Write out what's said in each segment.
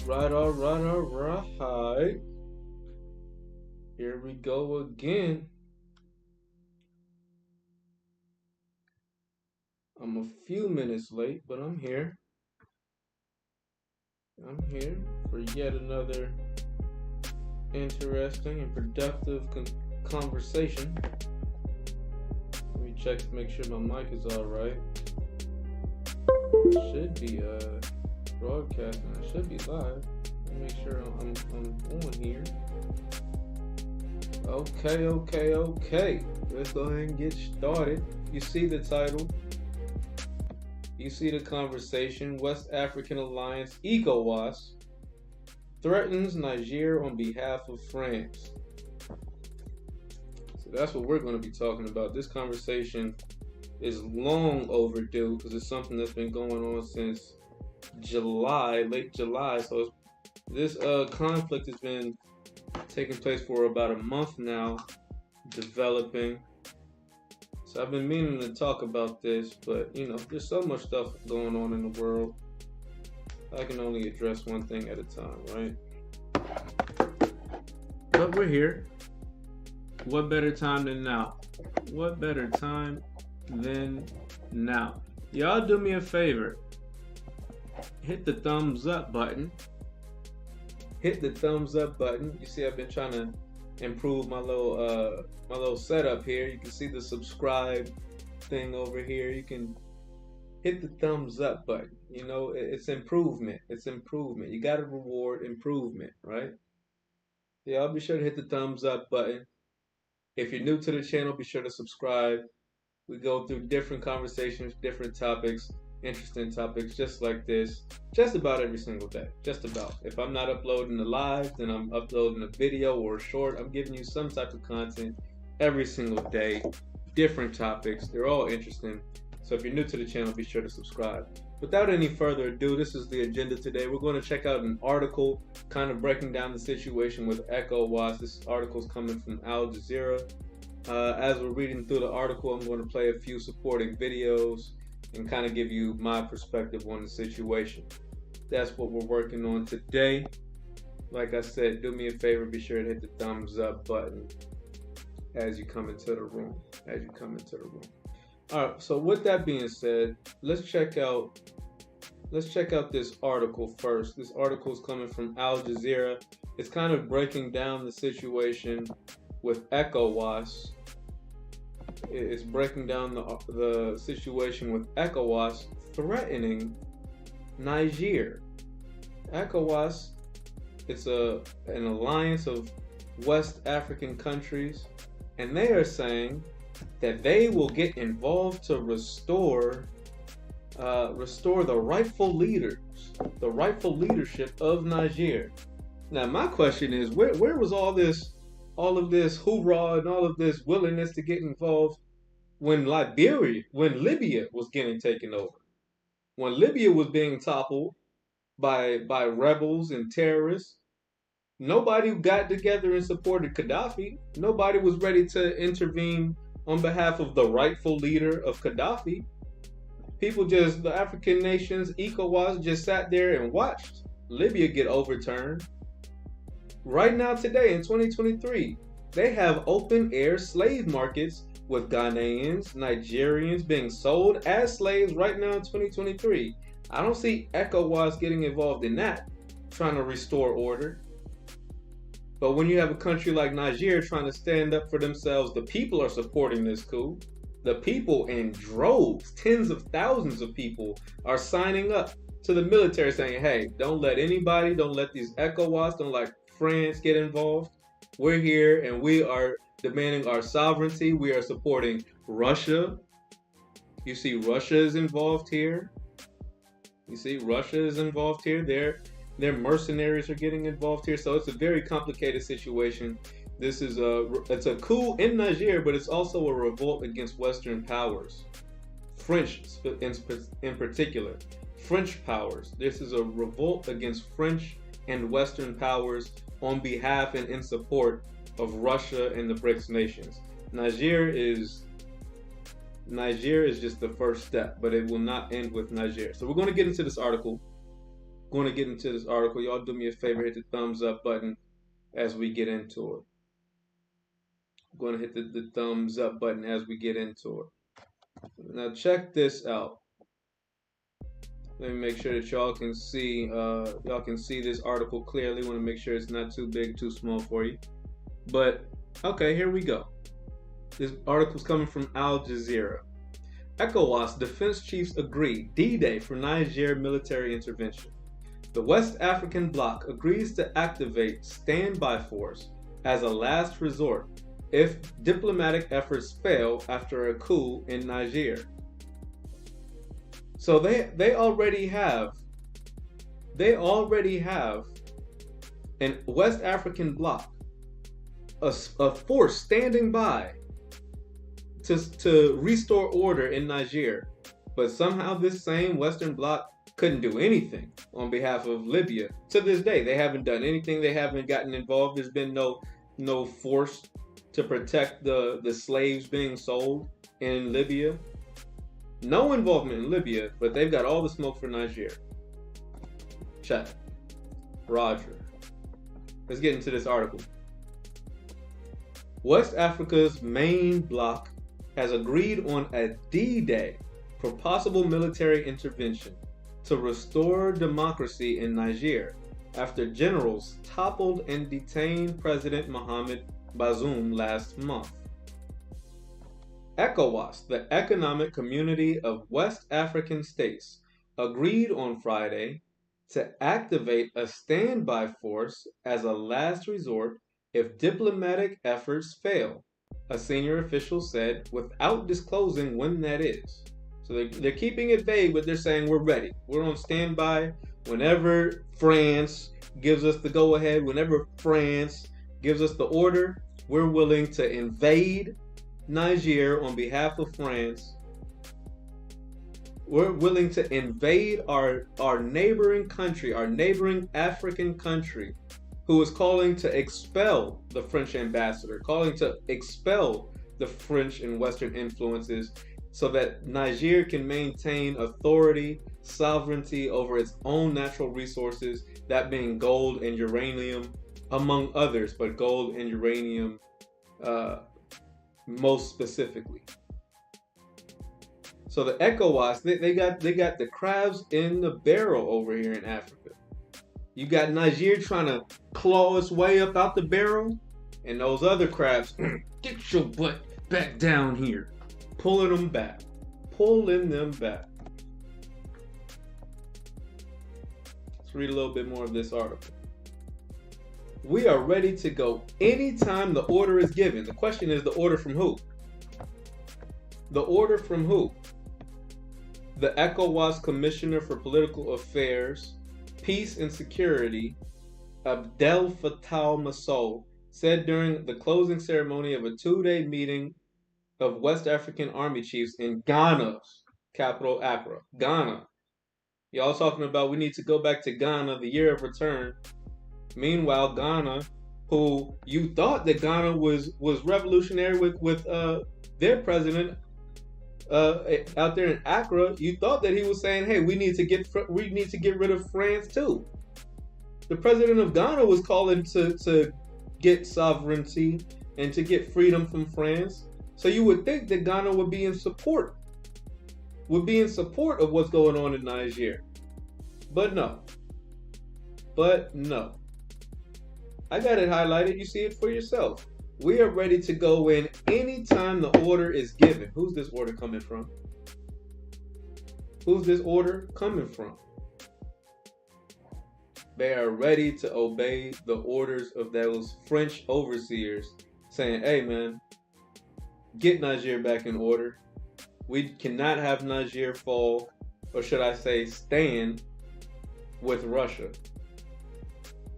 All right. Here we go again. I'm a few minutes late, but I'm here. I'm here for yet another interesting and productive conversation. Let me check to make sure my mic is all right. I should be broadcasting. I should be live. Let me make sure I'm on here. Okay. Let's go ahead and get started. You see the title. You see the conversation. West African Alliance, ECOWAS, threatens Niger on behalf of France. So that's what we're going to be talking about. This conversation is long overdue because it's something that's been going on since July, late July. So this conflict has been taking place for about a month now, developing. So I've been meaning to talk about this, but there's so much stuff going on in the world. I can only address one thing at a time, right? But we're here. What better time than now? What better time than now? Y'all do me a favor. Hit the thumbs up button. Hit the thumbs up button. You see, I've been trying to improve my little setup here. You can see the subscribe thing over here. You can hit the thumbs up button. It's improvement. It's improvement. You got to reward improvement, right? Yeah, I'll be sure to hit the thumbs up button. If you're new to the channel, be sure to subscribe. We go through different conversations, different topics, interesting topics just like this, just about every single day. Just about. If I'm not uploading a live, then I'm uploading a video or a short. I'm giving you some type of content every single day, different topics. They're all interesting. So if you're new to the channel, be sure to subscribe. Without any further ado, this is the agenda today. We're going to check out an article kind of breaking down the situation with ECOWAS. This article is coming from Al Jazeera. As we're reading through the article, I'm going to play a few supporting videos and kind of give you my perspective on the situation. That's what we're working on today. Like I said, do me a favor, be sure to hit the thumbs up button as you come into the room. All right, so with that being said, let's check out this article first. This article is coming from Al Jazeera. It's kind of breaking down the situation with ECOWAS. It's breaking down the situation with ECOWAS threatening Niger. ECOWAS, it's an alliance of West African countries, and they are saying that they will get involved to restore the rightful leadership of Niger. Now, my question is, where was all of this hoorah and all of this willingness to get involved when Libya was getting taken over, when Libya was being toppled by rebels and terrorists? Nobody got together and supported Gaddafi. Nobody was ready to intervene on behalf of the rightful leader of Gaddafi. The African nations, ECOWAS, just sat there and watched Libya get overturned. Right now, today in 2023, they have open air slave markets with Ghanaians, Nigerians being sold as slaves right now in 2023. I don't see ECOWAS getting involved in that, trying to restore order. But when you have a country like Niger trying to stand up for themselves, the people are supporting this coup. The people in droves, tens of thousands of people are signing up to the military saying, hey, don't let these ECOWAS, don't let France get involved. We're here and we are demanding our sovereignty. We are supporting Russia. You see, Russia is involved here. Their mercenaries are getting involved here. So it's a very complicated situation. It's a coup in Niger, but it's also a revolt against Western powers. French in particular. French powers. This is a revolt against French and Western powers on behalf and in support of Russia and the BRICS nations. Niger is just the first step, but it will not end with Niger. So we're going to get into this article. going to get into this article. Y'all do me a favor, hit the thumbs up button as we get into it. I'm going to hit the thumbs up button as we get into it. Now check this out. Let me make sure that y'all can see this article clearly. Want to make sure it's not too big, too small for you. But okay, here we go. This article's coming from Al Jazeera. ECOWAS defense chiefs agree D-Day for Niger military intervention. The West African bloc agrees to activate standby force as a last resort if diplomatic efforts fail after a coup in Niger. So they already have an West African bloc, a force standing by to restore order in Niger, but somehow this same Western bloc couldn't do anything on behalf of Libya. To this day, they haven't done anything. They haven't gotten involved. There's been no force to protect the slaves being sold in Libya. No involvement in Libya, but they've got all the smoke for Niger. Check. Roger. Let's get into this article. West Africa's main bloc has agreed on a D-Day for possible military intervention to restore democracy in Niger after generals toppled and detained President Mohamed Bazoum last month. ECOWAS, the Economic Community of West African States, agreed on Friday to activate a standby force as a last resort if diplomatic efforts fail, a senior official said, without disclosing when that is. So they're keeping it vague, but they're saying we're ready. We're on standby whenever France gives us the go-ahead, whenever France gives us the order, we're willing to invade Niger on behalf of France. We're willing to invade our neighboring country, our neighboring African country, who is calling to expel the French ambassador, calling to expel the French and Western influences so that Niger can maintain authority, sovereignty over its own natural resources, that being gold and uranium, among others, but gold and uranium most specifically. So the ECOWAS, they got the crabs in the barrel over here in Africa. You got Niger trying to claw its way up out the barrel, and those other crabs, get your butt back down here, pulling them back. Let's read a little bit more of this article. We are ready to go anytime the order is given. The question is, the order from who? The order from who? The ECOWAS Commissioner for Political Affairs, Peace and Security, Abdel Fattah Massoud, said during the closing ceremony of a two-day meeting of West African Army chiefs in Ghana's capital, Accra. Ghana. Y'all talking about we need to go back to Ghana, the year of return. Meanwhile, Ghana, who you thought that Ghana was revolutionary with their president out there in Accra, you thought that he was saying, "Hey, we need to get rid of France too." The president of Ghana was calling to get sovereignty and to get freedom from France. So you would think that Ghana would be in support of what's going on in Niger, but no. I got it highlighted. You see it for yourself. We are ready to go in anytime the order is given. Who's this order coming from? Who's this order coming from? They are ready to obey the orders of those French overseers saying, "Hey man, get Niger back in order. We cannot have Niger fall, or should I say stand, with Russia."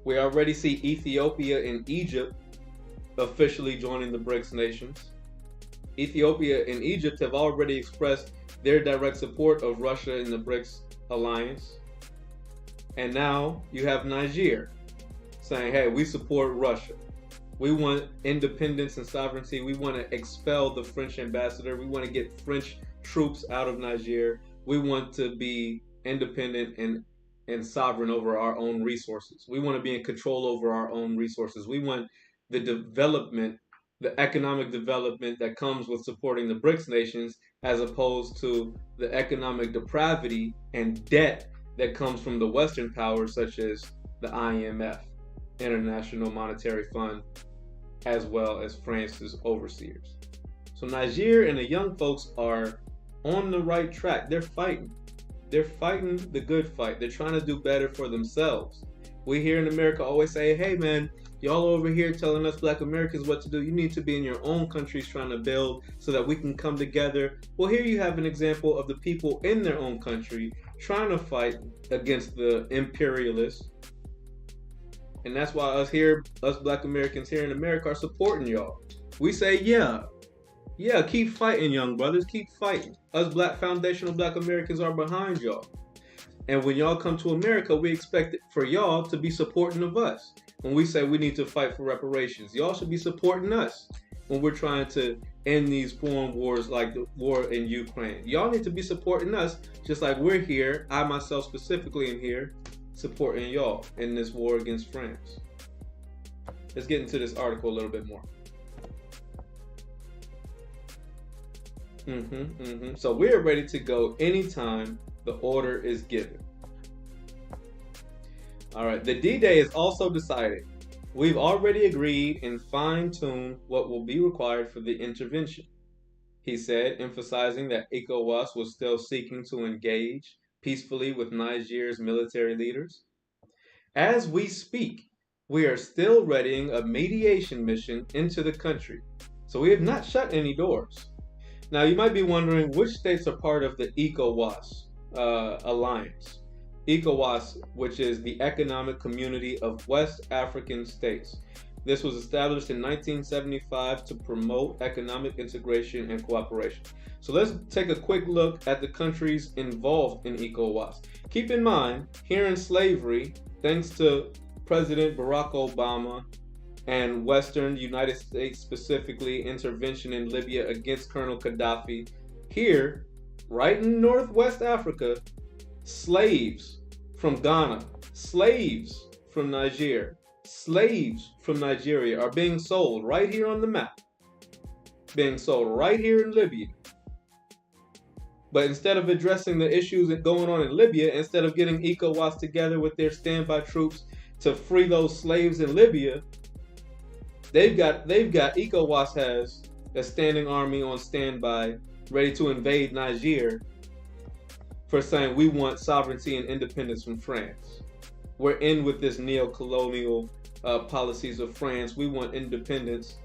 We already see Ethiopia and Egypt officially joining the BRICS nations. Ethiopia and Egypt have already expressed their direct support of Russia in the BRICS alliance. And now you have Niger saying, "Hey, we support Russia. We want independence and sovereignty. We want to expel the French ambassador. We want to get French troops out of Niger. We want to be independent and and sovereign over our own resources. We want to be in control over our own resources. We want the development, the economic development that comes with supporting the BRICS nations, as opposed to the economic depravity and debt that comes from the Western powers, such as the IMF, International Monetary Fund, as well as France's overseers. So Niger and the young folks are on the right track. They're fighting. They're fighting the good fight. They're trying to do better for themselves. We here in America always say, hey man, y'all over here telling us Black Americans what to do. You need to be in your own countries trying to build so that we can come together. Well, here you have an example of the people in their own country trying to fight against the imperialists. And that's why us Black Americans here in America are supporting y'all. We say, yeah, keep fighting, young brothers, keep fighting. Us foundational Black Americans are behind y'all. And when y'all come to America, we expect for y'all to be supporting of us. When we say we need to fight for reparations, y'all should be supporting us when we're trying to end these foreign wars like the war in Ukraine. Y'all need to be supporting us just like we're here, I myself specifically am here, supporting y'all in this war against France. Let's get into this article a little bit more. So we're ready to go anytime the order is given. All right, the D-Day is also decided. We've already agreed and fine-tuned what will be required for the intervention, he said, emphasizing that ECOWAS was still seeking to engage peacefully with Niger's military leaders. As we speak, we are still readying a mediation mission into the country, so we have not shut any doors. Now, you might be wondering which states are part of the ECOWAS alliance. ECOWAS, which is the Economic Community of West African States. This was established in 1975 to promote economic integration and cooperation. So let's take a quick look at the countries involved in ECOWAS. Keep in mind, here in slavery, thanks to President Barack Obama and Western United States, specifically intervention in Libya against Colonel Gaddafi, here, right in Northwest Africa, slaves from Ghana, slaves from Niger, slaves from Nigeria are being sold right here on the map, being sold right here in Libya. But instead of addressing the issues that going on in Libya, instead of getting ECOWAS together with their standby troops to free those slaves in Libya, they've got ECOWAS has a standing army on standby, ready to invade Niger, for saying we want sovereignty and independence from France. We're in with this neo-colonial policies of France. We want independence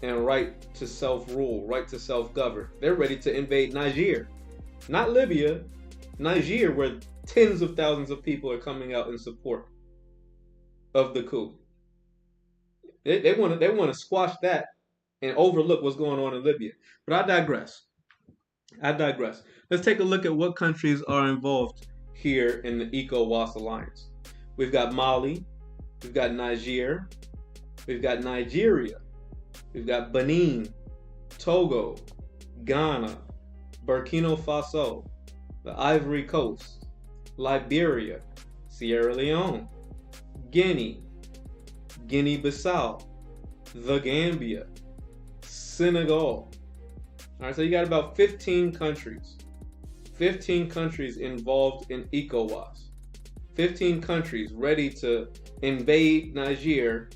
and right to self-rule, right to self-govern. They're ready to invade Niger. Not Libya, Niger, where tens of thousands of people are coming out in support of the coup. They want to squash that and overlook what's going on in Libya. But I digress. Let's take a look at what countries are involved here in the ECOWAS alliance. We've got Mali, we've got Niger, we've got Nigeria, we've got Benin, Togo, Ghana, Burkina Faso, the Ivory Coast, Liberia, Sierra Leone, Guinea, Guinea-Bissau, the Gambia, Senegal. All right, so you got about 15 countries. 15 countries involved in ECOWAS. 15 countries ready to invade Niger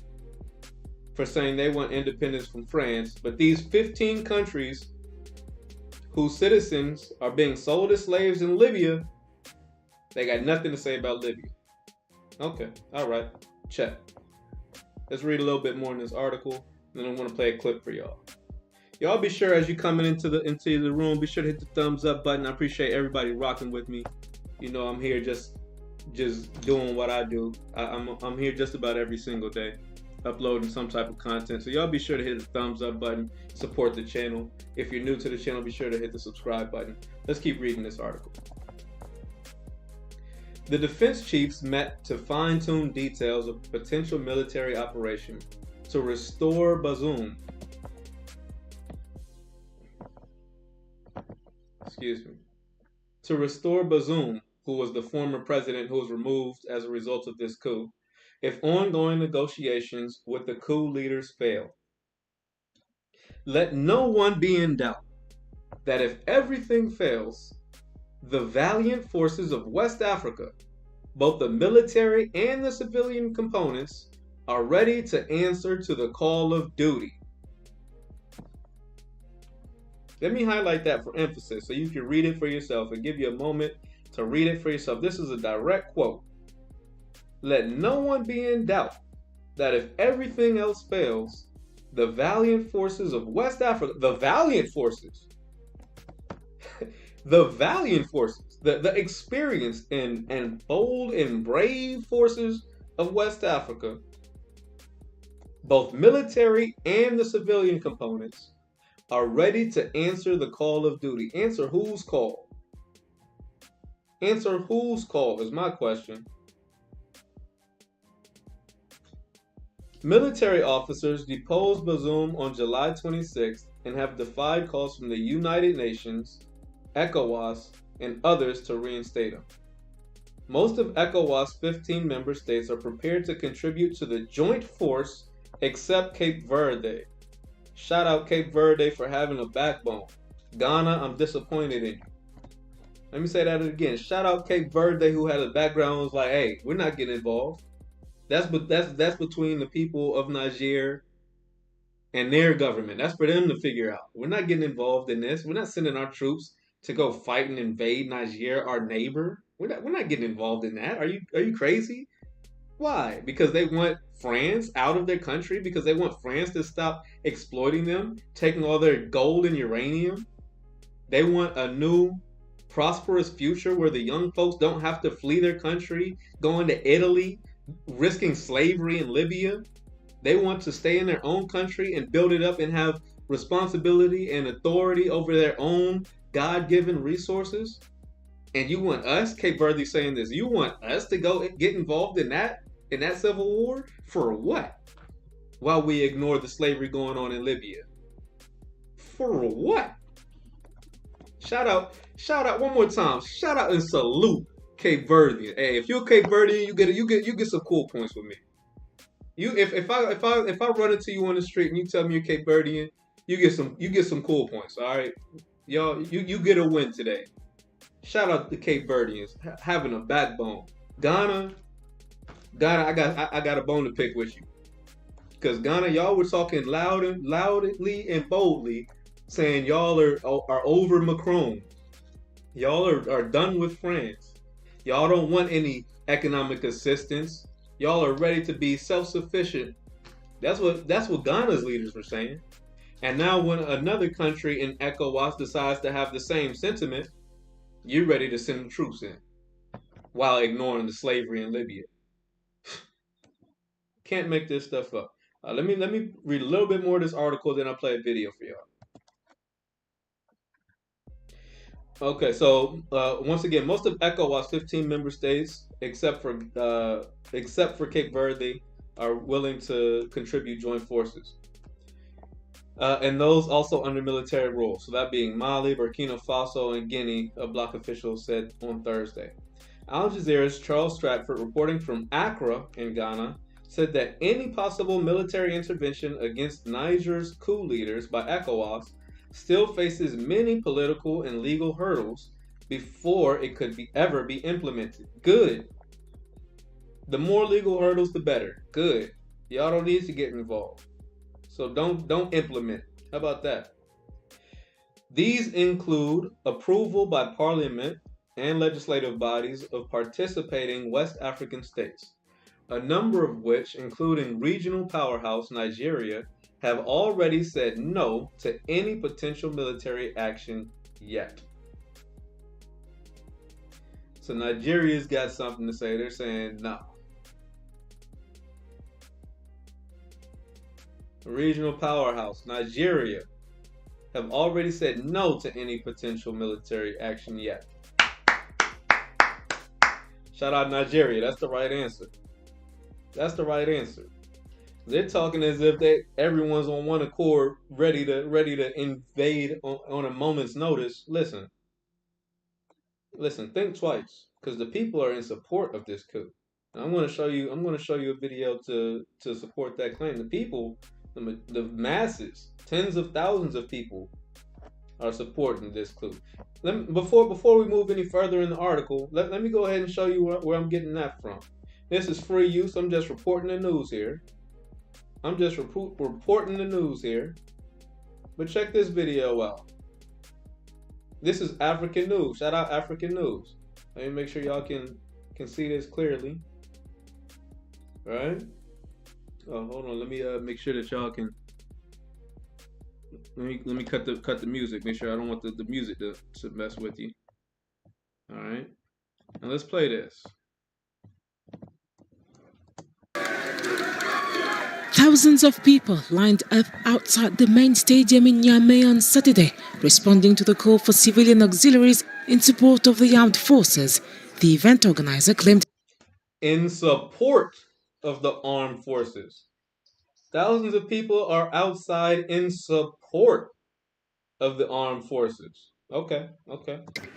for saying they want independence from France. But these 15 countries whose citizens are being sold as slaves in Libya, they got nothing to say about Libya. Okay, all right, check. Let's read a little bit more in this article, and then I want to play a clip for y'all. Y'all be sure as you coming into the room, be sure to hit the thumbs up button. I appreciate everybody rocking with me. You know, I'm here just doing what I do. I'm here just about every single day, uploading some type of content. So y'all be sure to hit the thumbs up button, support the channel. If you're new to the channel, be sure to hit the subscribe button. Let's keep reading this article. The defense chiefs met to fine-tune details of potential military operation to restore Bazoum. To restore Bazoum who was the former president who was removed as a result of this coup, if ongoing negotiations with the coup leaders fail. Let no one be in doubt that if everything fails, the valiant forces of West Africa, both the military and the civilian components, are ready to answer to the call of duty. Let me highlight that for emphasis so you can read it for yourself and give you a moment to read it for yourself. This is a direct quote. Let no one be in doubt that if everything else fails, the valiant forces of West Africa, the valiant forces, the valiant forces, the experienced and bold and brave forces of West Africa, both military and the civilian components, are ready to answer the call of duty. Answer whose call? Answer whose call is my question. Military officers deposed Bazoum on July 26th and have defied calls from the United Nations, ECOWAS, and others to reinstate him. Most of ECOWAS' 15 member states are prepared to contribute to the joint force except Cape Verde. Shout out Cape Verde for having a backbone. Ghana, I'm disappointed in you. Let me say that again. Shout out Cape Verde who had a background was like, hey, we're not getting involved. That's between the people of Niger and their government. That's for them to figure out. We're not getting involved in this. We're not sending our troops to go fight and invade Niger, our neighbor. We're not getting involved in that. Are you crazy? Why? Because they want France out of their country? Because they want France to stop exploiting them, taking all their gold and uranium? They want a new, prosperous future where the young folks don't have to flee their country, going to Italy, risking slavery in Libya. They want to stay in their own country and build it up and have responsibility and authority over their own God-given resources. And you want us, Cape Verde saying this, you want us to go get involved in that civil war? For what? While we ignore the slavery going on in Libya. For what? Shout out one more time. Shout out and salute Cape Verdean. Hey, if you're Cape Verdean, you get some cool points with me. If I run into you on the street and you tell me you're Cape Verdean, you get some cool points. All right, y'all, you get a win today. Shout out to Cape Verdeans having a backbone. Ghana, I got a bone to pick with you, because Ghana, y'all were talking loudly and boldly, saying y'all are over Macron. Y'all are done with France. Y'all don't want any economic assistance. Y'all are ready to be self-sufficient. That's what Ghana's leaders were saying. And now when another country in ECOWAS decides to have the same sentiment, you're ready to send troops in while ignoring the slavery in Libya. Can't make this stuff up. Let me read a little bit more of this article, then I'll play a video for y'all. Okay, so once again, most of ECOWAS 15 member states, except for Cape Verde, are willing to contribute joint forces. And those also under military rule. So that being Mali, Burkina Faso, and Guinea, a bloc official said on Thursday. Al Jazeera's Charles Stratford, reporting from Accra in Ghana, said that any possible military intervention against Niger's coup leaders by ECOWAS still faces many political and legal hurdles before it could ever be implemented. Good. The more legal hurdles, the better. Good. Y'all don't need to get involved. So don't implement. How about that? These include approval by parliament and legislative bodies of participating West African states, a number of which, including regional powerhouse Nigeria, have already said no to any potential military action yet. So Nigeria's got something to say. They're saying no. Regional powerhouse Nigeria have already said no to any potential military action yet. Shout out Nigeria. That's the right answer. That's the right answer. They're talking as if everyone's on one accord, ready to invade on a moment's notice. Listen, think twice, because the people are in support of this coup. And I'm going to show you. I'm going to show you a video to support that claim. The people, the masses, tens of thousands of people are supporting this coup. Before we move any further in the article, let me go ahead and show you where I'm getting that from. This is free use. I'm just reporting the news here. I'm just reporting the news here. But check this video out. This is African news. Shout out African news. Let me make sure y'all can see this clearly. All right. Oh, hold on. Let me make sure that y'all can. Let me cut the music. Make sure I don't want the music to mess with you. All right. Now let's play this. Thousands of people lined up outside the main stadium in Niamey on Saturday, responding to the call for civilian auxiliaries in support of the armed forces. The event organizer claimed, in support of the armed forces. Thousands of people are outside in support of the armed forces. Okay.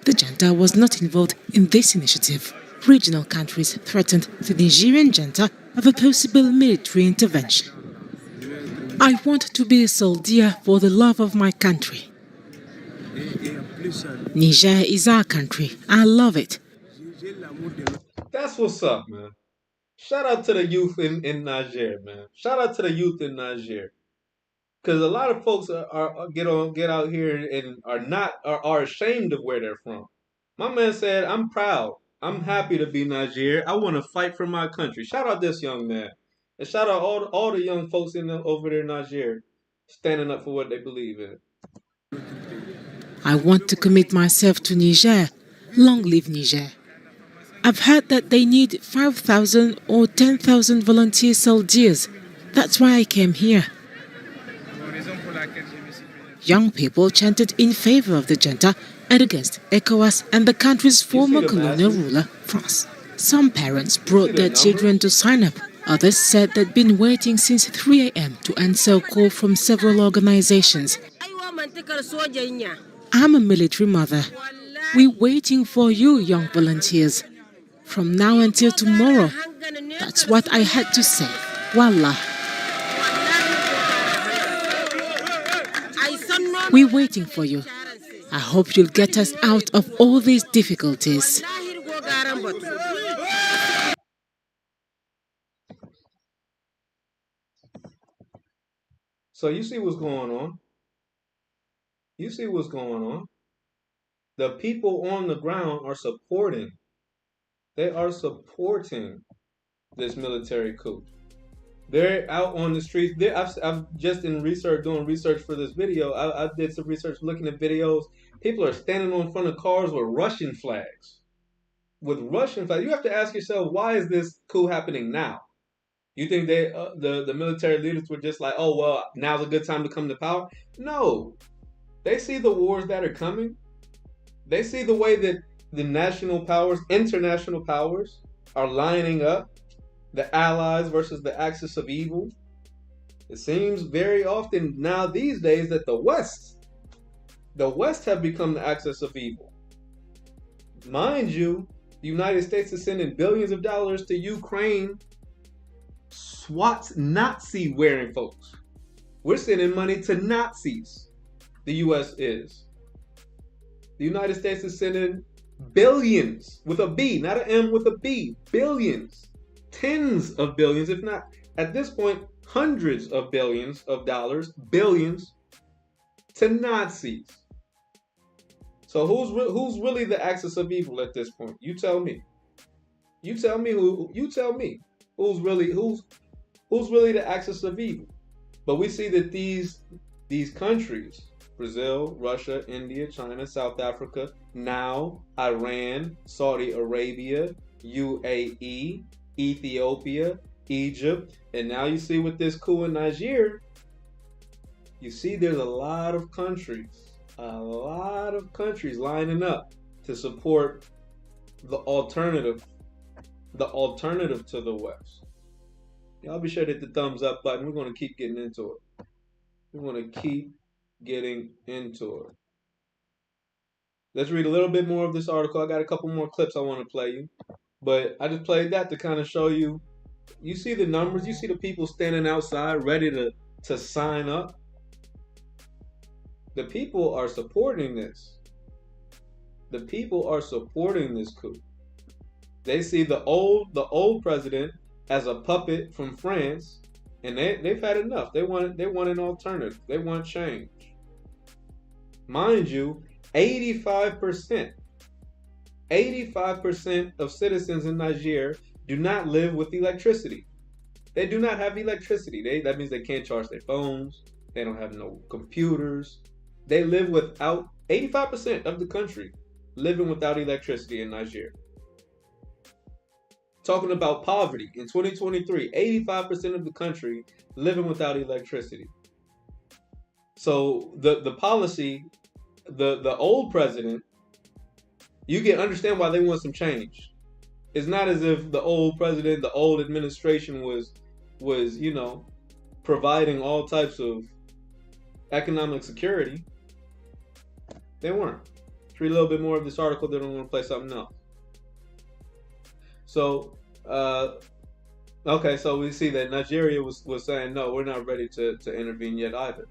the junta was not involved in this initiative. Regional countries threatened the Nigerian junta of a possible military intervention. I want to be a soldier for the love of my country. Niger is our country. I love it. That's what's up, man. Shout out to the youth in Niger, man. Shout out to the youth in Niger. Because a lot of folks get out here and are ashamed of where they're from. My man said, "I'm proud. I'm happy to be Niger. I want to fight for my country." Shout out this young man, and shout out all the young folks over there in Niger, standing up for what they believe in. I want to commit myself to Niger. Long live Niger. I've heard that they need 5,000 or 10,000 volunteer soldiers. That's why I came here. Young people chanted in favor of the junta and against ECOWAS and the country's former colonial ruler, France. Some parents brought their children to sign up. Others said they'd been waiting since 3 a.m. to answer a call from several organizations. I'm a military mother. We're waiting for you, young volunteers. From now until tomorrow. That's what I had to say. Wallah. We're waiting for you. I hope you'll get us out of all these difficulties. So you see what's going on. You see what's going on. The people on the ground are supporting. They are supporting this military coup. They're out on the streets. I've just doing research for this video. I did some research looking at videos. People are standing in front of cars with Russian flags. With Russian flags. You have to ask yourself, why is this coup happening now? You think the military leaders were just like, oh, well, now's a good time to come to power? No. They see the wars that are coming. They see the way that the national powers, international powers, are lining up. The allies versus the axis of evil. It seems very often now these days that the West have become the axis of evil. Mind you, the United States is sending billions of dollars to Ukraine, SWAT's Nazi wearing folks. We're sending money to Nazis. The U.S. is. The United States is sending billions with a B, not an M, with a B. Billions. Tens of billions, if not, at this point, hundreds of billions of dollars, billions, to Nazis. So who's really the axis of evil at this point? You tell me. You tell me who's really the axis of evil. But we see that these countries, Brazil, Russia, India, China, South Africa, now Iran, Saudi Arabia, UAE, Ethiopia, Egypt, and now you see with this coup in Niger, you see there's a lot of countries lining up to support the alternative to the West. Y'all be sure to hit the thumbs up button. We're going to keep getting into it. Let's read a little bit more of this article. I got a couple more clips I want to play you. But I just played that to kind of show you. You see the numbers. You see the people standing outside ready to sign up. The people are supporting this. The people are supporting this coup. They see the old president as a puppet from France, and they've had enough. They want an alternative. They want change. Mind you, 85% of citizens in Niger do not live with electricity. They do not have electricity. That means they can't charge their phones. They don't have no computers. They live without 85% of the country living without electricity in Niger. Talking about poverty in 2023, 85% of the country living without electricity. So the policy, the old president, you can understand why they want some change. It's not as if the old president, the old administration was providing all types of economic security. They weren't. Let's read a little bit more of this article, then I'm going to play something else. So, okay, so we see that Nigeria was saying, no, we're not ready to intervene yet either.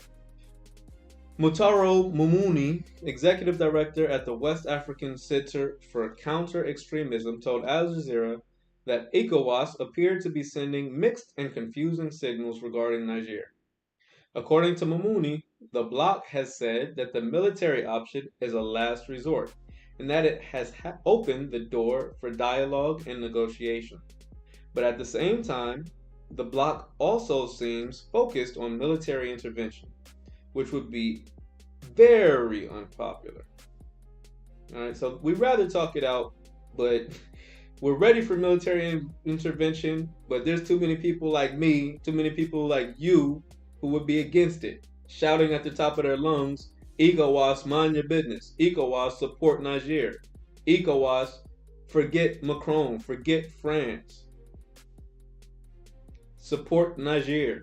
Mutaro Mumuni, executive director at the West African Center for Counter-Extremism, told Al Jazeera that ECOWAS appeared to be sending mixed and confusing signals regarding Niger. According to Mumuni, the bloc has said that the military option is a last resort and that it has opened the door for dialogue and negotiation. But at the same time, the bloc also seems focused on military intervention, which would be very unpopular. All right, so we'd rather talk it out, but we're ready for military intervention, but there's too many people like me, too many people like you who would be against it, shouting at the top of their lungs, ECOWAS, mind your business. ECOWAS, support Niger. ECOWAS, forget Macron, forget France. Support Niger.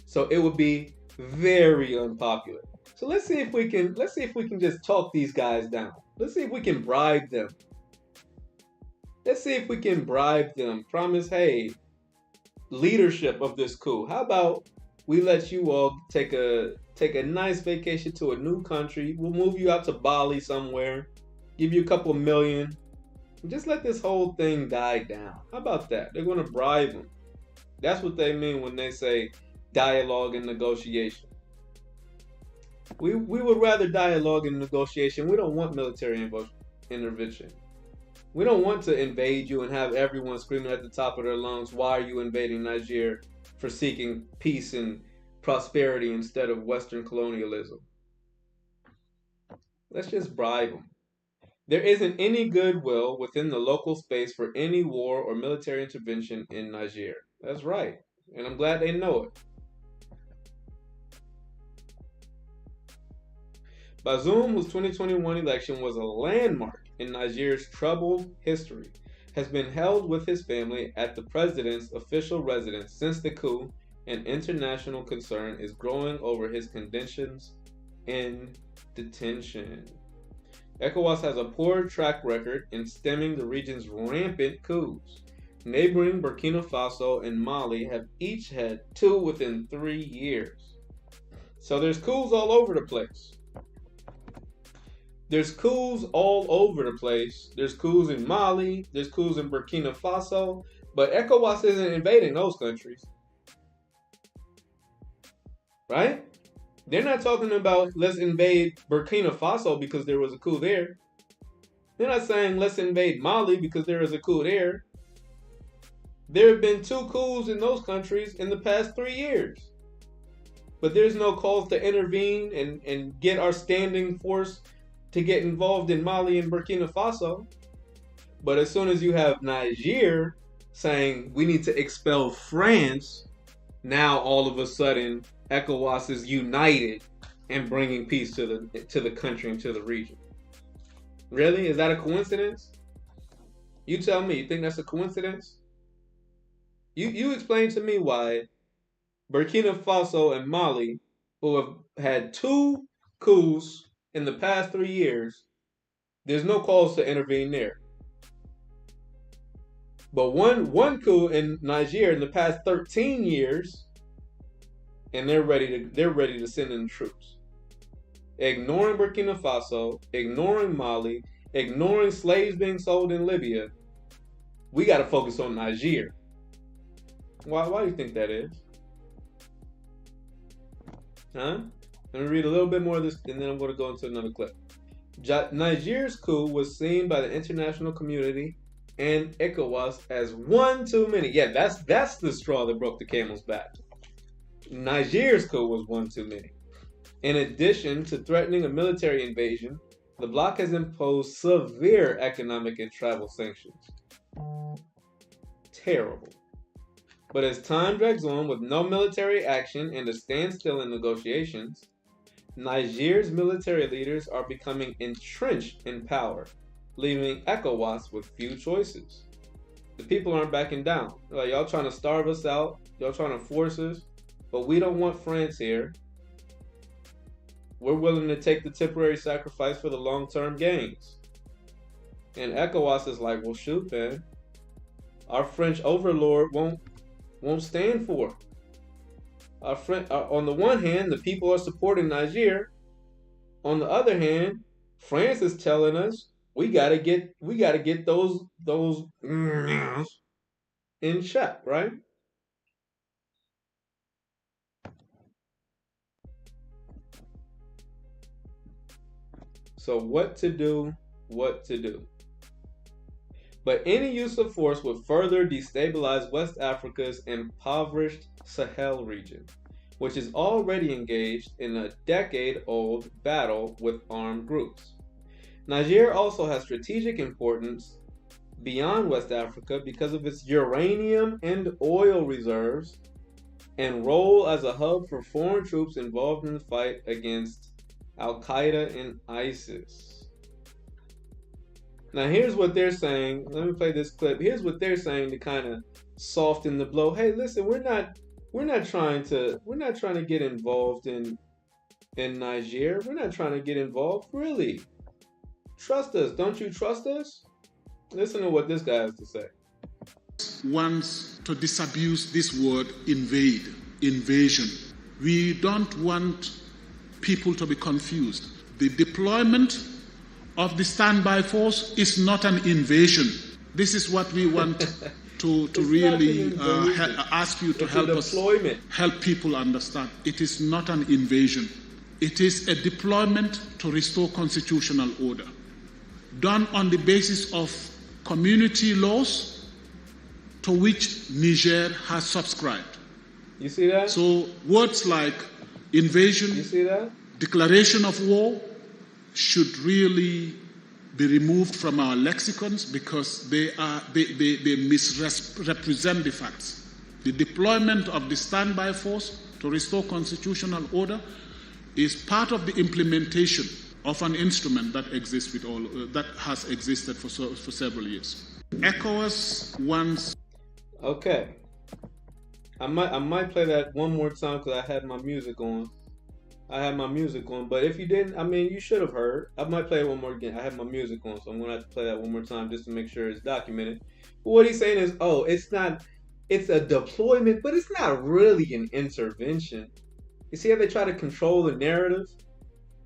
So it would be very unpopular. So let's see if we can just talk these guys down. Let's see if we can bribe them. Let's see if we can bribe them. Promise, hey, leadership of this coup. How about we let you all take a nice vacation to a new country. We'll move you out to Bali somewhere. Give you a couple million. Just let this whole thing die down. How about that? They're going to bribe them. That's what they mean when they say dialogue and negotiation. We would rather dialogue and negotiation. We don't want military intervention. We don't want to invade you and have everyone screaming at the top of their lungs, why are you invading Niger for seeking peace and prosperity instead of Western colonialism? Let's just bribe them. There isn't any goodwill within the local space for any war or military intervention in Niger. That's right. And I'm glad they know it. Bazoum, whose 2021 election was a landmark in Niger's troubled history, has been held with his family at the president's official residence since the coup, and international concern is growing over his conditions in detention. ECOWAS has a poor track record in stemming the region's rampant coups. Neighboring Burkina Faso and Mali have each had 2 within 3 years. So there's coups all over the place. There's coups all over the place. There's coups in Mali, there's coups in Burkina Faso, but ECOWAS isn't invading those countries. Right? They're not talking about let's invade Burkina Faso because there was a coup there. They're not saying let's invade Mali because there is a coup there. There have been 2 coups in those countries in the past 3 years. But there's no calls to intervene and get our standing force to get involved in Mali and Burkina Faso. But as soon as you have Niger saying we need to expel France, now all of a sudden ECOWAS is united and bringing peace to the country and to the region. Really? Is that a coincidence? You tell me. You think that's a coincidence? You explain to me why Burkina Faso and Mali, who have had 2 coups in the past 3 years, there's no calls to intervene there. But one coup in Niger in the past 13 years, and they're ready to send in troops. Ignoring Burkina Faso, ignoring Mali, ignoring slaves being sold in Libya. We got to focus on Niger. Why do you think that is? Huh? Let me read a little bit more of this, and then I'm going to go into another clip. Niger's coup was seen by the international community and ECOWAS as one too many. Yeah, that's the straw that broke the camel's back. Niger's coup was one too many. In addition to threatening a military invasion, the bloc has imposed severe economic and travel sanctions. Terrible. But as time drags on with no military action and a standstill in negotiations, Niger's military leaders are becoming entrenched in power, leaving ECOWAS with few choices. The people aren't backing down. They're like, y'all trying to starve us out, y'all trying to force us, but we don't want France here. We're willing to take the temporary sacrifice for the long-term gains. And ECOWAS is like, well, shoot, man. Our French overlord won't stand for it. On the one hand, the people are supporting Niger. On the other hand, France is telling us we gotta get those in check, right? So what to do? But any use of force would further destabilize West Africa's impoverished Sahel region, which is already engaged in a decade-old battle with armed groups. Niger also has strategic importance beyond West Africa because of its uranium and oil reserves and role as a hub for foreign troops involved in the fight against Al-Qaeda and ISIS. Now here's what they're saying. Let me play this clip. Here's what they're saying to kind of soften the blow. Hey, listen, we're not trying to get involved in Niger. We're not trying to get involved. Really. Trust us. Don't you trust us? Listen to what this guy has to say. Wants to disabuse this word invasion. We don't want people to be confused. The deployment of the standby force is not an invasion. This is what we want to really ask you to help people understand. It is not an invasion. It is a deployment to restore constitutional order, done on the basis of community laws to which Niger has subscribed. You see that? So words like invasion, you see that? Declaration of war, should really be removed from our lexicons because they misrepresent the facts. The deployment of the standby force to restore constitutional order is part of the implementation of an instrument that exists that has existed for several years. ECOWAS wants. Okay, I might play that one more time because I had my music on. But if you didn't, I mean, you should have heard. I might play it one more again. I have my music on, so I'm going to have to play that one more time just to make sure it's documented. But what he's saying is, it's a deployment, but it's not really an intervention. You see how they try to control the narrative?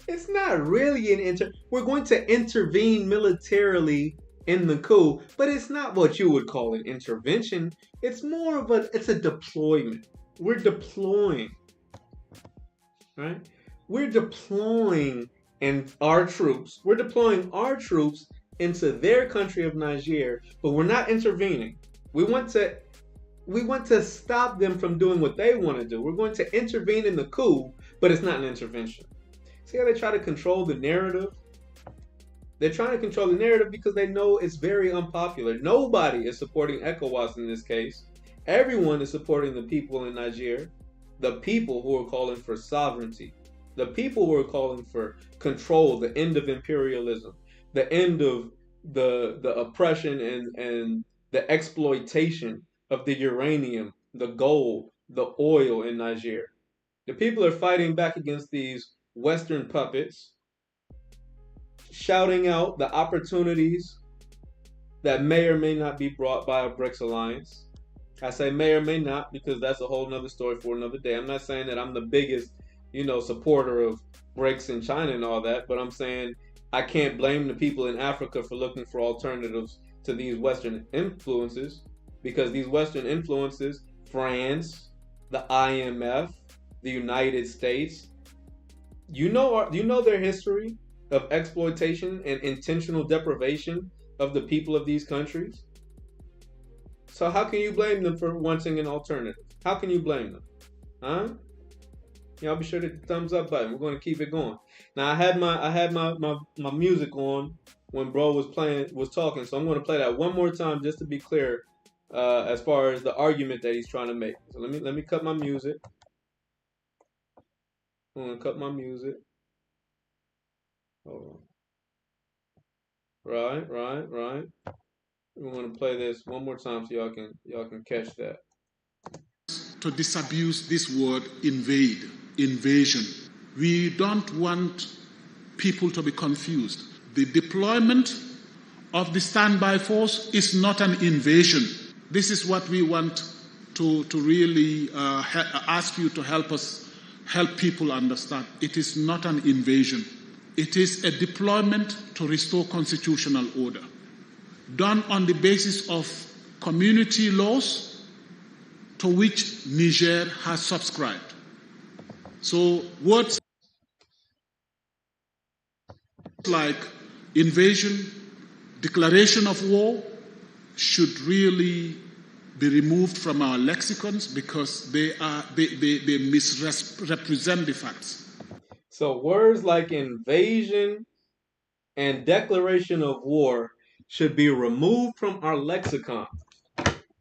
It's not really we're going to intervene militarily in the coup, but it's not what you would call an intervention. It's more of it's a deployment. We're deploying. Right? We're deploying our troops into their country of Niger, but we're not intervening. We want to stop them from doing what they want to do. We're going to intervene in the coup, but it's not an intervention. See how they try to control the narrative? They're trying to control the narrative because they know it's very unpopular. Nobody is supporting ECOWAS in this case. Everyone is supporting the people in Niger. The people who are calling for sovereignty, the people who are calling for control, the end of imperialism, the end of the oppression and the exploitation of the uranium, the gold, the oil in Niger. The people are fighting back against these Western puppets shouting out the opportunities that may or may not be brought by a BRICS alliance. I say may or may not because that's a whole nother story for another day. I'm not saying that I'm the biggest, supporter of BRICS in China and all that, but I'm saying I can't blame the people in Africa for looking for alternatives to these Western influences, because these Western influences, France, the IMF, the United States, you know their history of exploitation and intentional deprivation of the people of these countries. So how can you blame them for wanting an alternative? How can you blame them? Huh? Y'all be sure to hit the thumbs up button. We're going to keep it going. Now I had my music on when bro was talking, so I'm going to play that one more time just to be clear as far as the argument that he's trying to make. So let me cut my music. I'm going to cut my music. Hold on. Right. We're going to play this one more time so y'all can catch that. To disabuse this word invade, invasion. We don't want people to be confused. The deployment of the standby force is not an invasion. This is what we want to really ask you to help people understand. It is not an invasion. It is a deployment to restore constitutional order, done on the basis of community laws to which Niger has subscribed. So words like invasion, declaration of war should really be removed from our lexicons because they misrepresent the facts. So words like invasion and declaration of war should be removed from our lexicon.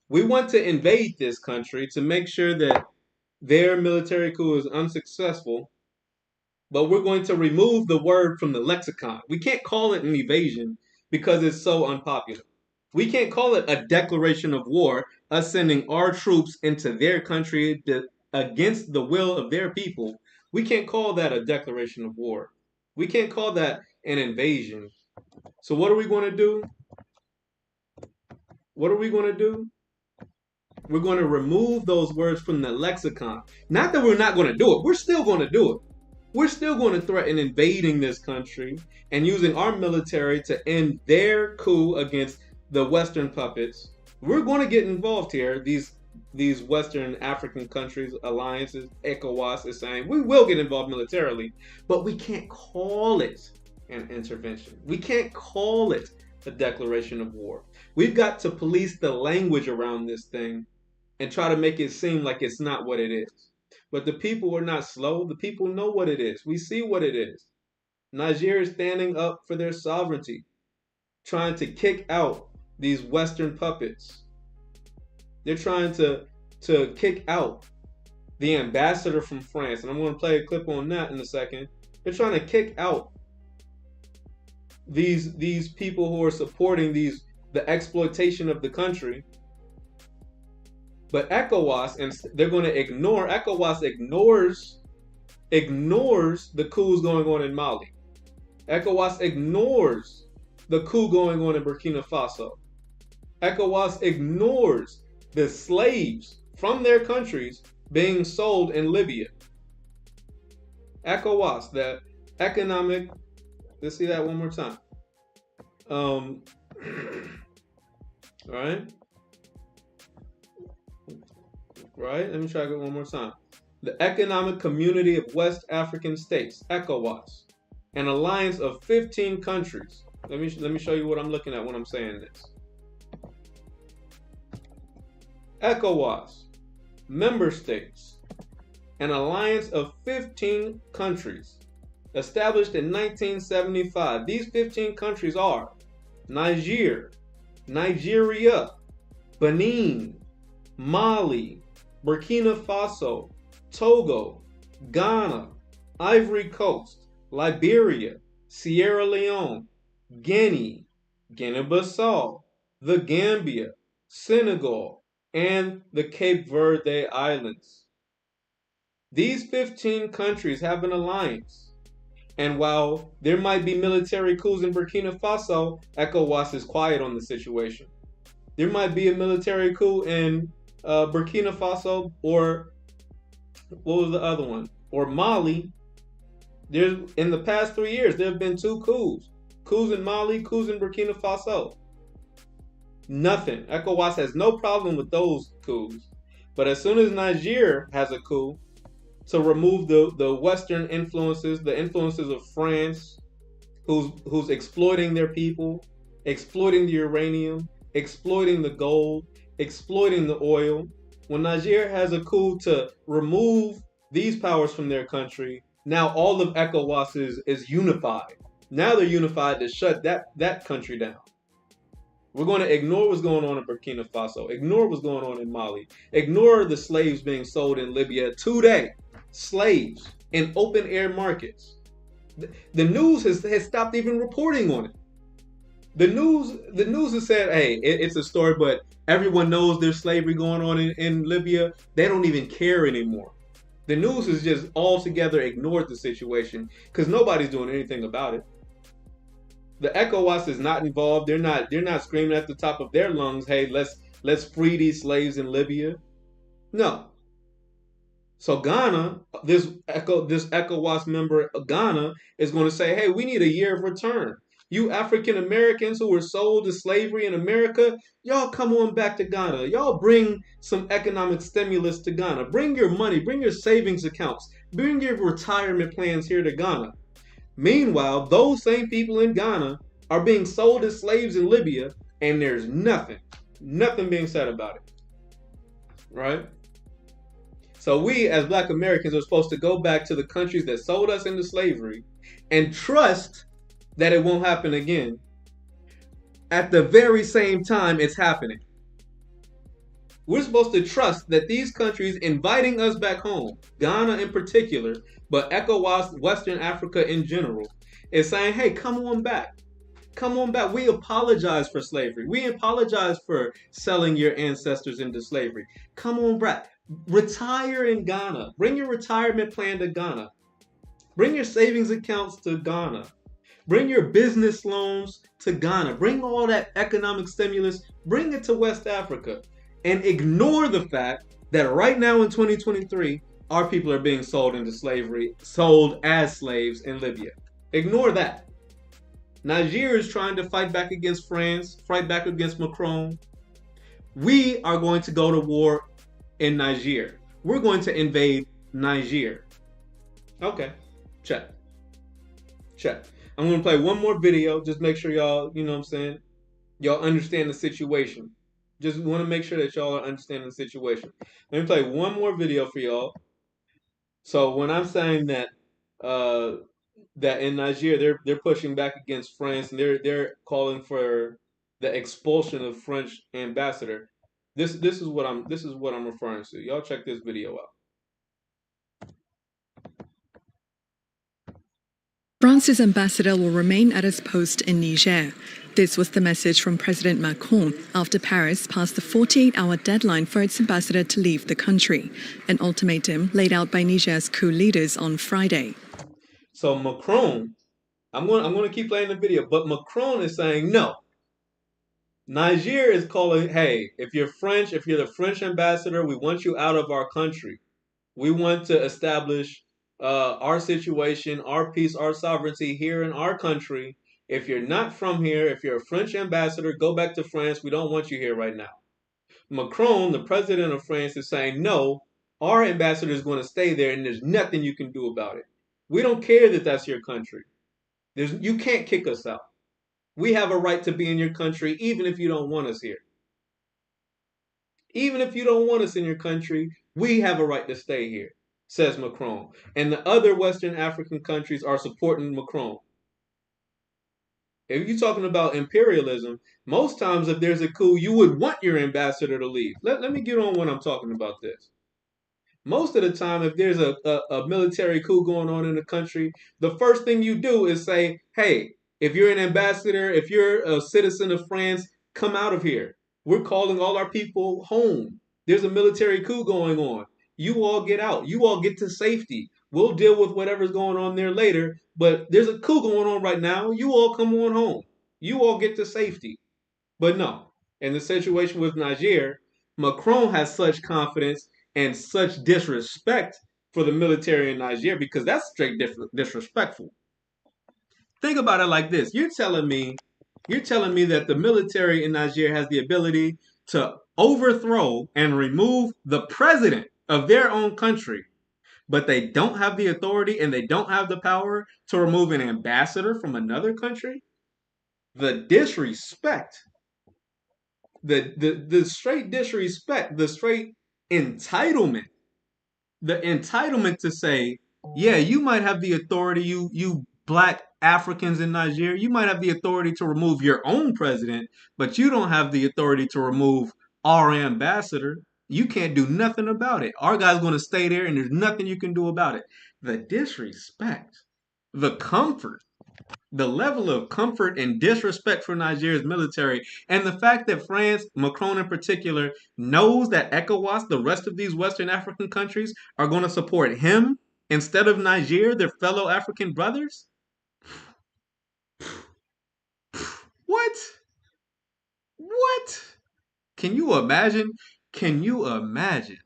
We want to invade this country to make sure that their military coup is unsuccessful, but we're going to remove the word from the lexicon. We can't call it an evasion because it's so unpopular. We can't call it a declaration of war, us sending our troops into their country against the will of their people. We can't call that a declaration of war. We can't call that an invasion. So what are we going to do? What are we going to do? We're going to remove those words from the lexicon. Not that we're not going to do it. We're still going to do it. We're still going to threaten invading this country and using our military to end their coup against the Western puppets. We're going to get involved here. These Western African countries, alliances, ECOWAS is saying we will get involved militarily, but we can't call it an intervention. We can't call it a declaration of war. We've got to police the language around this thing and try to make it seem like it's not what it is. But the people are not slow. The people know what it is. We see what it is. Niger is standing up for their sovereignty, trying to kick out these Western puppets. They're trying to kick out the ambassador from France. And I'm going to play a clip on that in a second. They're trying to kick out these people who are supporting the exploitation of the country. But ECOWAS, and they're going to ignore, ECOWAS ignores the coups going on in Mali. ECOWAS ignores the coup going on in Burkina Faso. ECOWAS ignores the slaves from their countries being sold in Libya. ECOWAS, the economic, let's see that one more time. All right. Right, let me try it one more time. The Economic Community of West African States, ECOWAS, an alliance of 15 countries. Let me show you what I'm looking at when I'm saying this. ECOWAS, member states, an alliance of 15 countries, established in 1975. These 15 countries are Niger, Nigeria, Benin, Mali, Burkina Faso, Togo, Ghana, Ivory Coast, Liberia, Sierra Leone, Guinea, Guinea-Bissau, the Gambia, Senegal, and the Cape Verde Islands. These 15 countries have an alliance And while there might be military coups in Burkina Faso, ECOWAS is quiet on the situation. There might be a military coup in Burkina Faso, or what was the other one? Or Mali. There's in the past 3 years there have been 2 coups. Coups in Mali, coups in Burkina Faso. Nothing. ECOWAS has no problem with those coups. But as soon as Niger has a coup to remove the Western influences, the influences of France, who's exploiting their people, exploiting the uranium, exploiting the gold, exploiting the oil. When Niger has a coup to remove these powers from their country, now all of ECOWAS is unified. Now they're unified to shut that country down. We're going to ignore what's going on in Burkina Faso, ignore what's going on in Mali, ignore the slaves being sold in Libya today. Slaves in open air markets. The news has stopped even reporting on it. The news has said, hey, it's a story, but everyone knows there's slavery going on in Libya. They don't even care anymore. The news has just altogether ignored the situation because nobody's doing anything about it. The ECOWAS is not involved. They're not screaming at the top of their lungs, hey, let's free these slaves in Libya. No. So Ghana, this ECOWAS member Ghana is going to say, hey, we need a year of return. You African Americans who were sold to slavery in America, y'all come on back to Ghana. Y'all bring some economic stimulus to Ghana. Bring your money, bring your savings accounts, bring your retirement plans here to Ghana. Meanwhile, those same people in Ghana are being sold as slaves in Libya, and there's nothing being said about it. Right? So we, as Black Americans, are supposed to go back to the countries that sold us into slavery and trust that it won't happen again. At the very same time, it's happening. We're supposed to trust that these countries inviting us back home, Ghana in particular, but ECOWAS, Western Africa in general, is saying, hey, come on back. Come on back. We apologize for slavery. We apologize for selling your ancestors into slavery. Come on back. Retire in Ghana. Bring your retirement plan to Ghana. Bring your savings accounts to Ghana. Bring your business loans to Ghana. Bring all that economic stimulus. Bring it to West Africa. And ignore the fact that right now in 2023, our people are being sold into slavery, sold as slaves in Libya. Ignore that. Niger is trying to fight back against France, fight back against Macron. We are going to go to war in Niger. We're going to invade Niger. Okay, check. I'm going to play one more video. Just make sure y'all, you know what I'm saying, y'all understand the situation. Just want to make sure that y'all are understanding the situation. Let me play one more video for y'all. So when I'm saying that that in Niger they're pushing back against France and they're calling for the expulsion of French ambassador. This is what I'm referring to. Y'all check this video out. France's ambassador will remain at his post in Niger. This was the message from President Macron after Paris passed the 48-hour deadline for its ambassador to leave the country, an ultimatum laid out by Niger's coup leaders on Friday. So Macron, I'm going to keep playing the video, but Macron is saying no. Niger is calling, hey, if you're the French ambassador, we want you out of our country. We want to establish our situation, our peace, our sovereignty here in our country. If you're not from here, if you're a French ambassador, go back to France. We don't want you here right now. Macron, the president of France, is saying, no, our ambassador is going to stay there and there's nothing you can do about it. We don't care that that's your country. You can't kick us out. We have a right to be in your country even if you don't want us here. Even if you don't want us in your country, we have a right to stay here, says Macron. And the other Western African countries are supporting Macron. If you're talking about imperialism, most times if there's a coup, you would want your ambassador to leave. Let me get on when I'm talking about this. Most of the time, if there's a military coup going on in the country, the first thing you do is say, hey, if you're an ambassador, if you're a citizen of France, come out of here. We're calling all our people home. There's a military coup going on. You all get out. You all get to safety. We'll deal with whatever's going on there later. But there's a coup going on right now. You all come on home. You all get to safety. But no, in the situation with Niger, Macron has such confidence and such disrespect for the military in Niger because that's straight disrespectful. Think about it like this: you're telling me that the military in Niger has the ability to overthrow and remove the president of their own country, but they don't have the authority and they don't have the power to remove an ambassador from another country? The disrespect, the straight disrespect, the straight entitlement, the entitlement to say, yeah, you might have the authority, you black Africans in Nigeria, you might have the authority to remove your own president, but you don't have the authority to remove our ambassador. You can't do nothing about it. Our guy's going to stay there, and there's nothing you can do about it. The disrespect, the comfort, the level of comfort and disrespect for Nigeria's military, and the fact that France, Macron in particular, knows that ECOWAS, the rest of these Western African countries, are going to support him instead of Niger, their fellow African brothers? What? What? Can you imagine? Can you imagine?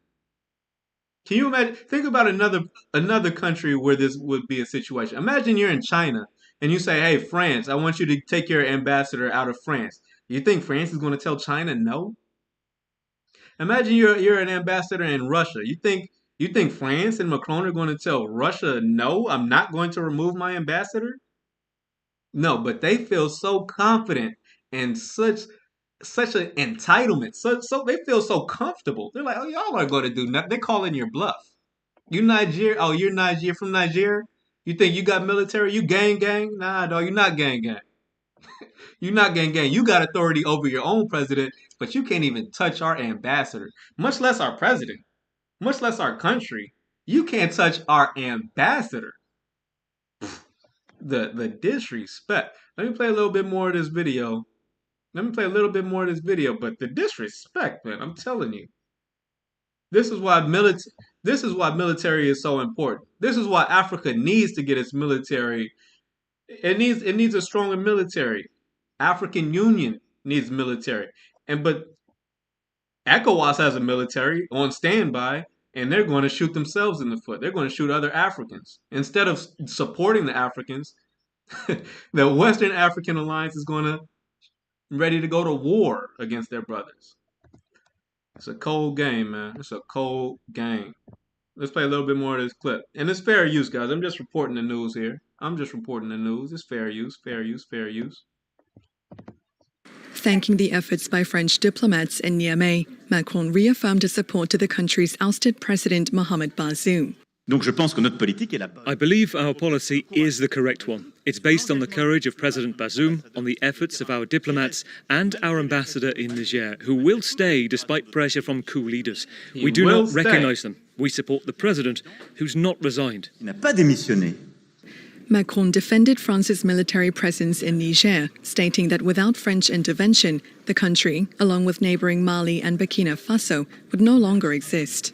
Can you imagine? Think about another country where this would be a situation. Imagine you're in China and you say, "Hey, France, I want you to take your ambassador out of France." You think France is going to tell China no? Imagine you're an ambassador in Russia. You think France and Macron are going to tell Russia no? I'm not going to remove my ambassador? No, but they feel so confident and such an entitlement. So they feel so comfortable. They're like, "Oh, y'all aren't going to do nothing." They're calling your bluff. You Niger? Oh, you're Niger from Niger? You think you got military? You gang? Nah, dog, you're not gang. You're not gang. You got authority over your own president, but you can't even touch our ambassador, much less our president, much less our country. You can't touch our ambassador. The disrespect. Let me play a little bit more of this video. But the disrespect, man, I'm telling you. This is why military is so important. This is why Africa needs to get its military. It needs a stronger military. African Union needs military. But ECOWAS has a military on standby, and they're going to shoot themselves in the foot. They're going to shoot other Africans. Instead of supporting the Africans, the Western African Alliance is going to ready to go to war against their brothers. It's a cold game, man. It's a cold game. Let's play a little bit more of this clip. And it's fair use, guys. I'm just reporting the news here. It's fair use. Thanking the efforts by French diplomats in Niamey, Macron reaffirmed his support to the country's ousted president Mohamed Bazoum. I believe our policy is the correct one. It's based on the courage of President Bazoum, on the efforts of our diplomats and our ambassador in Niger, who will stay despite pressure from coup leaders. We do not recognise them. We support the president, who's not resigned. Macron defended France's military presence in Niger, stating that without French intervention, the country, along with neighbouring Mali and Burkina Faso, would no longer exist.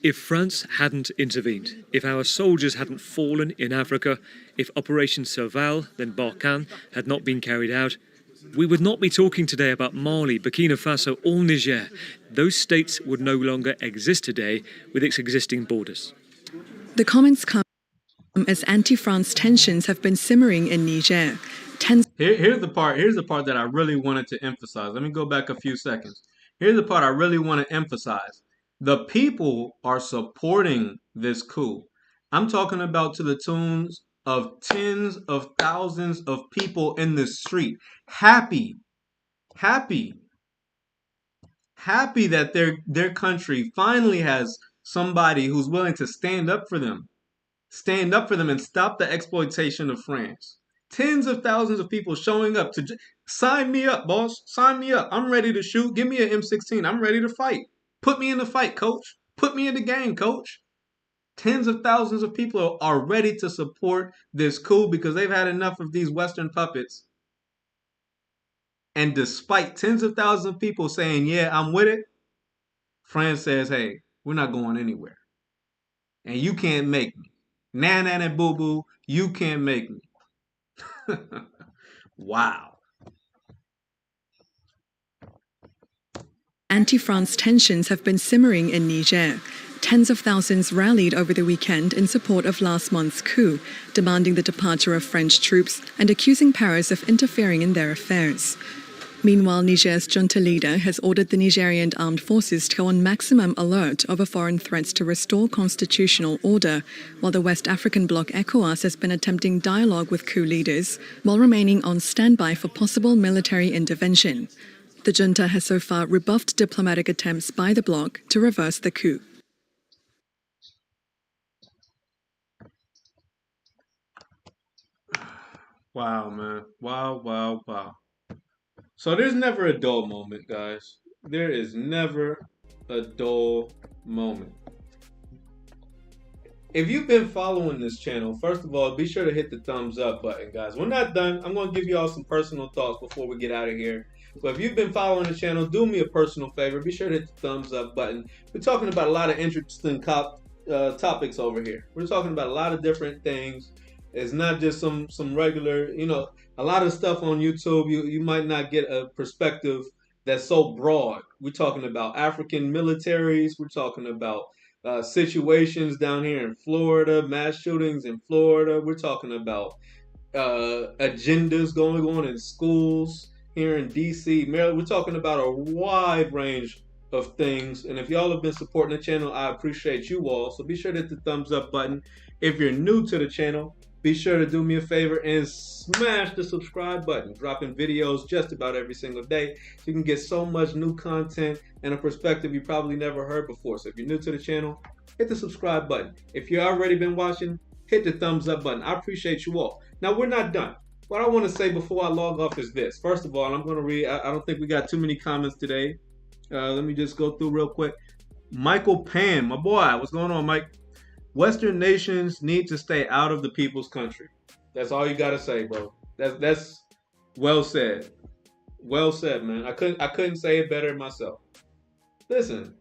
If France hadn't intervened, if our soldiers hadn't fallen in Africa, if Operation Serval, then Barkhane, had not been carried out, we would not be talking today about Mali, Burkina Faso or Niger. Those states would no longer exist today with its existing borders. The comments come as anti-France tensions have been simmering in Niger. Here's the part that I really wanted to emphasize. Let me go back a few seconds. Here's the part I really want to emphasize. The people are supporting this coup. I'm talking about to the tunes of tens of thousands of people in the street. Happy that their country finally has somebody who's willing to stand up for them and stop the exploitation of France. Tens of thousands of people showing up to sign me up, boss. Sign me up. I'm ready to shoot. Give me an M16. I'm ready to fight. Put me in the fight, coach. Put me in the game, coach. Tens of thousands of people are ready to support this coup because they've had enough of these Western puppets. And despite tens of thousands of people saying, yeah, I'm with it, France says, hey, we're not going anywhere. And you can't make me. Nan and boo boo, you can't make me. Wow. Anti-France tensions have been simmering in Niger. Tens of thousands rallied over the weekend in support of last month's coup, demanding the departure of French troops and accusing Paris of interfering in their affairs. Meanwhile, Niger's junta leader has ordered the Nigerian armed forces to go on maximum alert over foreign threats to restore constitutional order, while the West African bloc ECOWAS has been attempting dialogue with coup leaders while remaining on standby for possible military intervention. The junta has so far rebuffed diplomatic attempts by the bloc to reverse the coup. Wow, man. Wow, wow, wow. So there's never a dull moment, guys. There is never a dull moment. If you've been following this channel, first of all, be sure to hit the thumbs up button, guys. We're not done. I'm going to give you all some personal thoughts before we get out of here. But if you've been following the channel, do me a personal favor. Be sure to hit the thumbs up button. We're talking about a lot of interesting topics over here. We're talking about a lot of different things. It's not just some regular, a lot of stuff on YouTube. You might not get a perspective that's so broad. We're talking about African militaries. We're talking about situations down here in Florida, mass shootings in Florida. We're talking about agendas going on in schools here in DC, Maryland. We're talking about a wide range of things. And if y'all have been supporting the channel, I appreciate you all. So be sure to hit the thumbs up button. If you're new to the channel, be sure to do me a favor and smash the subscribe button. Dropping videos just about every single day. So you can get so much new content and a perspective you probably never heard before. So if you're new to the channel, hit the subscribe button. If you've already been watching, hit the thumbs up button. I appreciate you all. Now, we're not done. What I want to say before I log off is this. First of all, I'm going to read. I don't think we got too many comments today. Let me just go through real quick. Michael Pan, my boy. What's going on, Mike? Western nations need to stay out of the people's country. That's all you got to say, bro. That's well said. Well said, man. I couldn't say it better myself. Listen,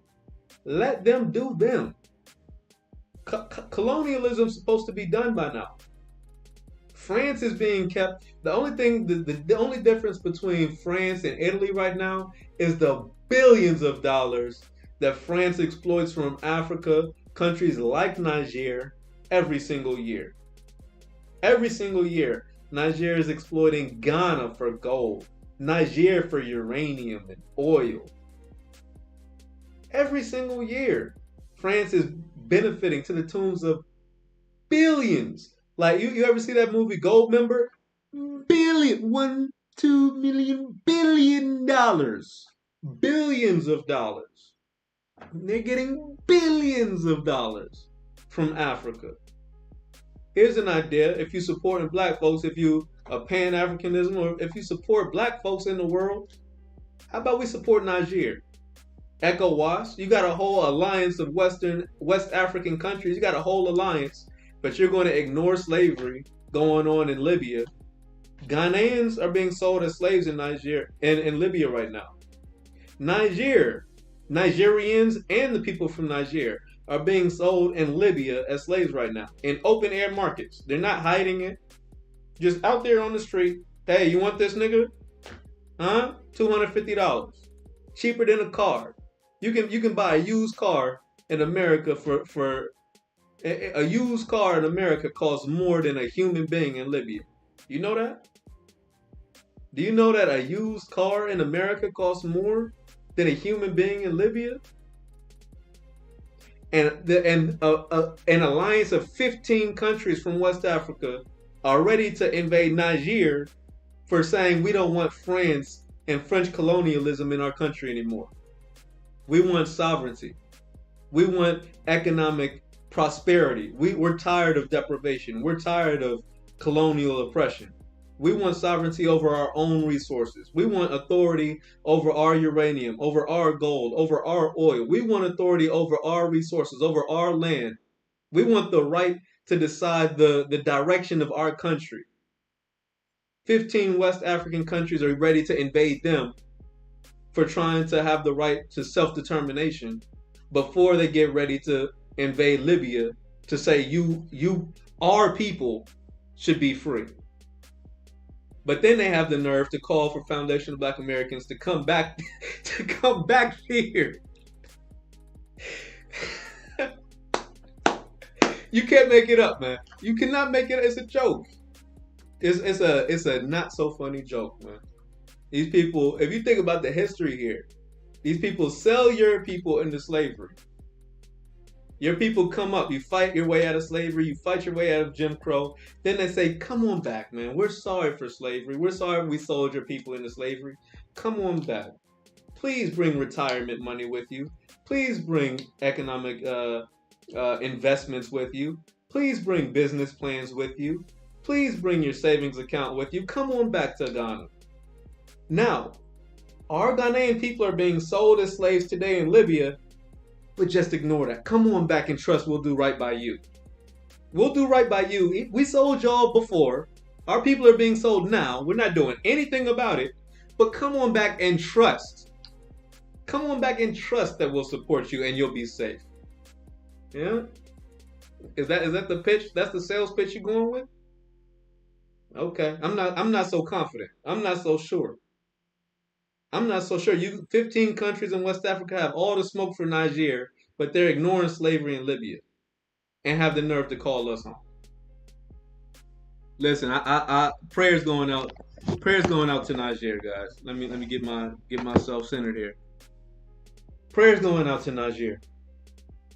let them do them. Colonialism's supposed to be done by now. France is being kept. The only thing, the only difference between France and Italy right now is the billions of dollars that France exploits from Africa, countries like Niger, every single year. Every single year, Niger is exploiting Ghana for gold, Niger for uranium and oil. Every single year, France is benefiting to the tunes of billions. Like, you ever see that movie Goldmember? $1, $2 million, billion dollars. Billions of dollars. They're getting billions of dollars from Africa. Here's an idea. If you support black folks, if you are Pan-Africanism, or if you support black folks in the world, how about we support Niger? ECOWAS, you got a whole alliance of West African countries. You got a whole alliance, but you're going to ignore slavery going on in Libya. Ghanaians are being sold as slaves in Niger and in Libya right now. Nigerians and the people from Niger are being sold in Libya as slaves right now in open air markets. They're not hiding it. Just out there on the street. Hey, you want this nigga? Huh? $250. Cheaper than a car. You can buy a used car in America for a used car in America costs more than a human being in Libya. You know that? Do you know that a used car in America costs more than a human being in Libya? And an alliance of 15 countries from West Africa are ready to invade Niger for saying we don't want France and French colonialism in our country anymore. We want sovereignty. We want economic prosperity. We're tired of deprivation. We're tired of colonial oppression. We want sovereignty over our own resources. We want authority over our uranium, over our gold, over our oil. We want authority over our resources, over our land. We want the right to decide the direction of our country. 15 West African countries are ready to invade them for trying to have the right to self-determination before they get ready to invade Libya to say our people should be free. But then they have the nerve to call for Foundation of Black Americans to come back here. You can't make it up, man. You cannot make it. It's a joke. It's a not so funny joke, man. These people, if you think about the history here, these people sell your people into slavery. Your people come up, you fight your way out of slavery, you fight your way out of Jim Crow. Then they say, come on back, man. We're sorry for slavery. We're sorry we sold your people into slavery. Come on back. Please bring retirement money with you. Please bring economic investments with you. Please bring business plans with you. Please bring your savings account with you. Come on back to Ghana. Now, our Ghanaian people are being sold as slaves today in Libya. But just ignore that. Come on back and trust we'll do right by you. We'll do right by you. We sold y'all before. Our people are being sold now. We're not doing anything about it. But come on back and trust. Come on back and trust that we'll support you and you'll be safe. Yeah? Is that the pitch? That's the sales pitch you're going with? Okay. I'm not so confident. I'm not so sure. I'm not so sure. 15 countries in West Africa have all the smoke for Niger, but they're ignoring slavery in Libya and have the nerve to call us home. Listen, I prayers going out to Niger, guys. Let me get myself centered here. Prayers going out to Niger.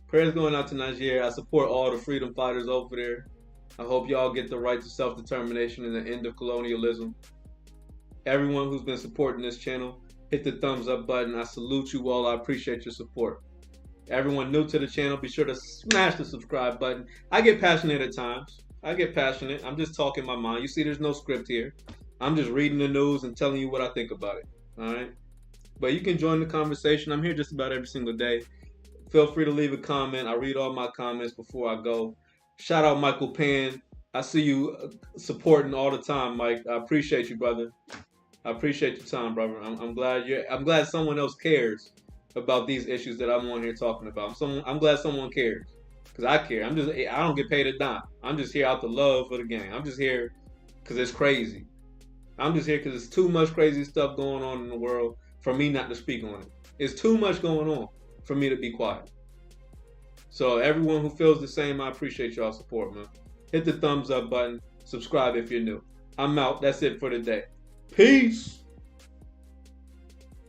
Prayers going out to Niger. I support all the freedom fighters over there. I hope y'all get the right to self-determination and the end of colonialism. Everyone who's been supporting this channel, hit the thumbs up button. I salute you all. I appreciate your support. Everyone new to the channel, be sure to smash the subscribe button. I get passionate at times. I'm just talking my mind. You see, there's no script here. I'm just reading the news and telling you what I think about it. All right? But you can join the conversation. I'm here just about every single day. Feel free to leave a comment. I read all my comments before I go. Shout out Michael Pan. I see you supporting all the time, Mike. I appreciate you, brother. I appreciate your time, brother. I'm glad someone else cares about these issues that I'm on here talking about. I'm glad someone cares, because I care. I don't get paid a dime. I'm just here out the love for the game. I'm just here because it's crazy. I'm just here because there's too much crazy stuff going on in the world for me not to speak on it. It's too much going on for me to be quiet. So everyone who feels the same, I appreciate y'all support, man. Hit the thumbs up button. Subscribe if you're new. I'm out. That's it for today. Peace.